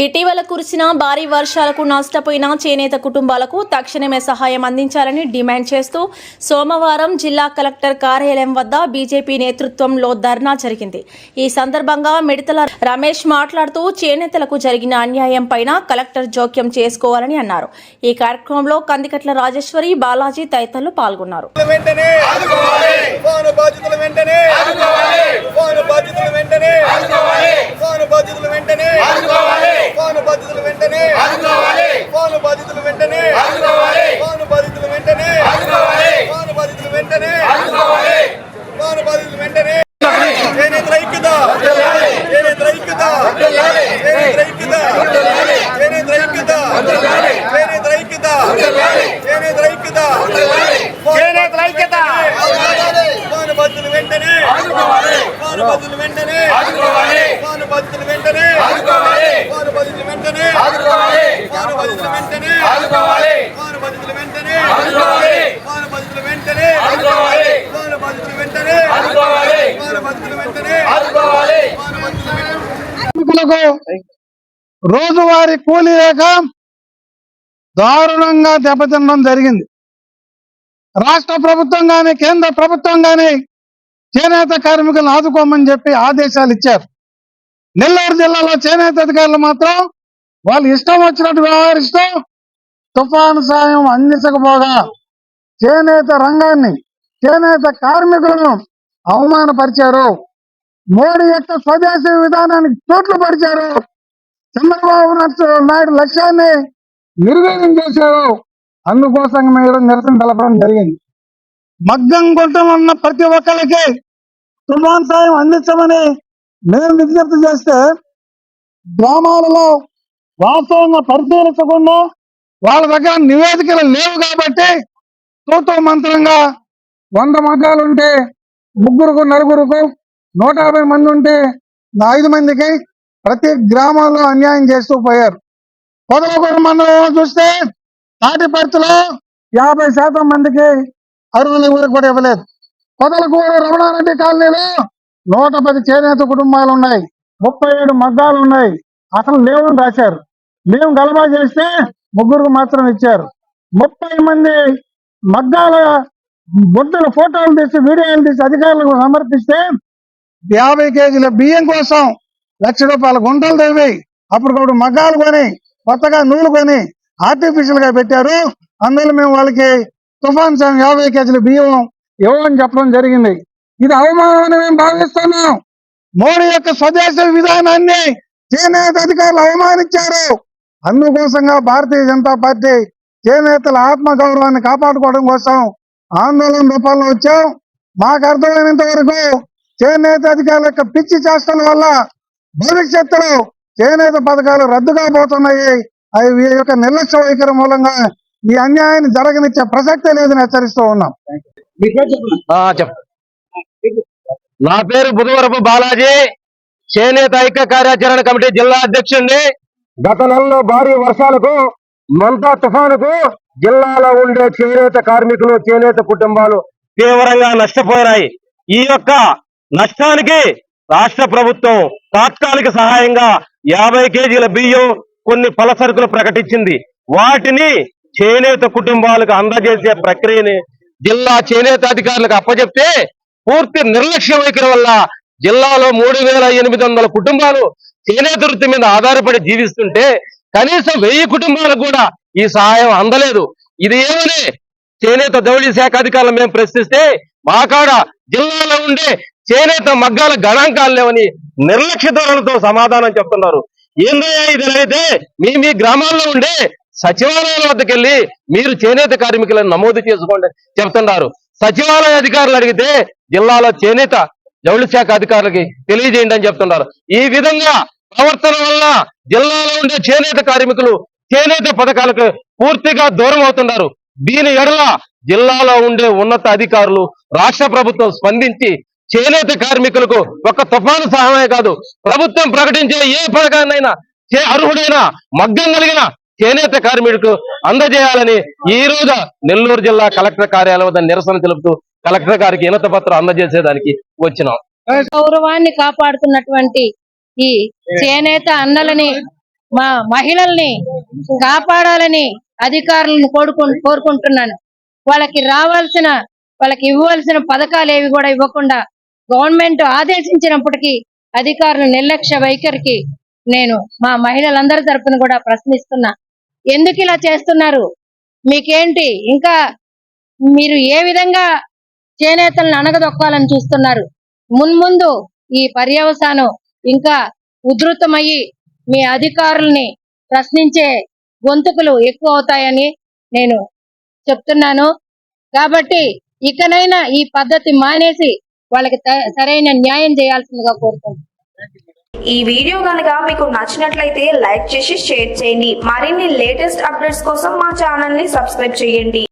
ఇటీవల కురిసిన భారీ వర్షాలకు నష్టపోయిన చేనేత కుటుంబాలకు తక్షణమే సహాయం అందించాలని డిమాండ్ చేస్తూ సోమవారం జిల్లా కలెక్టర్ కార్యాలయం వద్ద బీజేపీ నేతృత్వంలో ధర్నా జరిగింది. ఈ సందర్భంగా మిడతల రమేష్ మాట్లాడుతూ చేనేతలకు జరిగిన అన్యాయం పైన కలెక్టర్ జోక్యం చేసుకోవాలని అన్నారు. ఈ కార్యక్రమంలో కందికట్ల రాజేశ్వరి, బాలాజీ తదితరులు పాల్గొన్నారు. రోజువారీ కూలీ లేక దారుణంగా దెబ్బతినడం జరిగింది. రాష్ట్ర ప్రభుత్వం గాని కేంద్ర ప్రభుత్వం గాని చేనేత కార్మికులను ఆదుకోమని చెప్పి ఆదేశాలు ఇచ్చారు. నెల్లూరు జిల్లాలో చేనేత అధికారులు మాత్రం వాళ్ళు ఇష్టం వచ్చినట్టు వ్యవహరిస్తూ తుఫాను సాయం అందించకపోగా చేనేత రంగాన్ని, చేనేత కార్మికులను అవమానపరిచారు. మోడీ యొక్క స్వదేశీ విధానానికి తోట్లు పరిచారు. చంద్రబాబు నాయుడు లక్ష్యాన్ని నిర్వీర్యం చేశారు. అందుకోసం మీరు నిరసన తెలపడం జరిగింది. మగ్గం గుంటలు ఉన్న ప్రతి ఒక్కరికి తుఫాన్ సాయం అందించమని మేము విజ్ఞప్తి చేస్తే గ్రామాలలో వాస్తవంగా పరిశీలించకుండా వాళ్ళ దగ్గర నివేదికలు లేవు కాబట్టి తూతూ మంత్రంగా 100 మగ్గాలుంటే 3 నలుగురుకు 150 మంది ఉంటే 5 మందికి ప్రతి గ్రామంలో అన్యాయం చేస్తూ పోయారు. పొదలకూరు మండలంలో చూస్తే తాటిపర్తిలో 50% మందికి అర్హులు కూడా ఇవ్వలేదు. పొదలకూరు రమణారెడ్డి కాలనీలో 110 చేనేత కుటుంబాలు ఉన్నాయి, 37 మగ్గాలు ఉన్నాయి. అసలు లేవని రాశారు. మేము గలబా చేస్తే 3 మాత్రం ఇచ్చారు. 30 మంది మగ్గాల గుడ్డలు ఫోటోలు తీసి వీడియోలు తీసి అధికారులకు సమర్పిస్తే 50 కేజీల బియ్యం కోసం ₹1,00,000 గుంటలు తవ్వి అప్పటికప్పుడు మగ్గాలు కొని కొత్తగా నూలు కొని ఆర్టిఫిషియల్ గా పెట్టారు. అందులో మేము వాళ్ళకి తుఫాన్ సాయం 50 కేజీల బియ్యం ఇవ్వమని చెప్పడం జరిగింది. ఇది అవమానం మేము భావిస్తున్నాం. మోడీ యొక్క స్వదేశీ విధానాన్ని చేనేత అధికారులు అవమానించారు. అందుకోసంగా భారతీయ జనతా పార్టీ చేనేతల ఆత్మ గౌరవాన్ని కాపాడుకోవడం కోసం ఆందోళన రూపంలో వచ్చాం. మాకు అర్థమైనంత వరకు చేనేత అధికారుల యొక్క పిచ్చి చేష్టల వల్ల భవిష్యత్తులో చేనేత పథకాలు రద్దుగా పోతున్నాయి. అవి వీరి యొక్క నిర్లక్ష్య వైఖరి మూలంగా ఈ అన్యాయాన్ని జరగనిచ్చే ప్రసక్తే లేదని హెచ్చరిస్తూ ఉన్నాం. నా పేరు బుధవరపు బాలాజీ, చేనేత ఐక్య కార్యాచరణ కమిటీ జిల్లా అధ్యక్షుడిని. గత నెలలో భారీ వర్షాలకు, మంతా తుఫానుకు జిల్లాలో ఉండే చేనేత కార్మికులు, చేనేత కుటుంబాలు తీవ్రంగా నష్టపోయాయి. ఈ యొక్క నష్టానికి రాష్ట్ర ప్రభుత్వం తాత్కాలిక సహాయంగా 50 కేజీల బియ్యం, కొన్ని పలసరుకులు ప్రకటించింది. వాటిని చేనేత కుటుంబాలకు అందజేసే ప్రక్రియని జిల్లా చేనేత అధికారులకు అప్పచెప్తే పూర్తి నిర్లక్ష్య వైఖరి వల్ల జిల్లాలో 3,800 కుటుంబాలు చేనేత వృత్తి మీద ఆధారపడి జీవిస్తుంటే కనీసం 1000 కుటుంబాలకు కూడా ఈ సహాయం అందలేదు. ఇది ఏమని చేనేత జౌళి శాఖ అధికారులు మేము ప్రశ్నిస్తే మా కాడ జిల్లాలో ఉండే చేనేత మగ్గాల గణాంకాలు లేవని నిర్లక్ష్య ధోరణితో సమాధానం చెప్తున్నారు. ఏందయ్యా ఇది అయితే మీ గ్రామాల్లో ఉండే సచివాలయాల వద్దకు వెళ్ళి మీరు చేనేత కార్మికులను నమోదు చేసుకోండి చెప్తున్నారు. సచివాలయ అధికారులు అడిగితే జిల్లాలో చేనేత జౌళి శాఖ అధికారులకి తెలియజేయండి అని చెప్తున్నారు. ఈ విధంగా ప్రవర్తన వల్ల జిల్లాలో ఉండే చేనేత కార్మికులు చేనేత పథకాలకు పూర్తిగా దూరం అవుతున్నారు. దీని ఎడల జిల్లాలో ఉండే ఉన్నత అధికారులు, రాష్ట్ర ప్రభుత్వం స్పందించి చేనేత కార్మికులకు ఒక తుఫాను సహాయమే కాదు, ప్రభుత్వం ప్రకటించే ఏ పథకాన్నైనా అర్హుడైన మగ్గం కలిగిన చేనేత కార్మికులకు అందజేయాలని ఈ రోజు నెల్లూరు జిల్లా కలెక్టర్ కార్యాలయం వద్ద నిరసన తెలుపుతూ కలెక్టర్ గారికి వినతి పత్రం అందజేసేదానికి వచ్చినాం. గౌరవాన్ని కాపాడుతున్నటువంటి ఈ చేనేత అన్నలని మా మహిళల్ని కాపాడాలని అధికారులను కోరుకుంటున్నాను. వాళ్ళకి ఇవ్వాల్సిన పథకాలు ఏవి కూడా ఇవ్వకుండా గవర్నమెంట్ ఆదేశించినప్పటికీ అధికారుల నిర్లక్ష్య వైఖరికి నేను మా మహిళలందరి తరపున కూడా ప్రశ్నిస్తున్నా. ఎందుకు ఇలా చేస్తున్నారు? మీకేంటి? ఇంకా మీరు ఏ విధంగా చేనేతలను అణగదొక్కాలని చూస్తున్నారు? మున్ముందు ఈ పర్యవసానం ఇంకా ఉధృతమయ్యి మీ అధికారుల్ని ప్రశ్నించే గొంతుకులు ఎక్కువ అవుతాయని నేను చెప్తున్నాను. కాబట్టి ఇకనైనా ఈ పద్ధతి మానేసి వాళ్ళకి సరైన న్యాయం చేయాల్సిందిగా కోరుకుంటున్నాను. ఈ వీడియో కనుక మీకు నచ్చినట్లయితే లైక్ చేసి షేర్ చేయండి. మరిన్ని లేటెస్ట్ అప్డేట్స్ కోసం మా ఛానల్ ని సబ్స్క్రైబ్ చేయండి.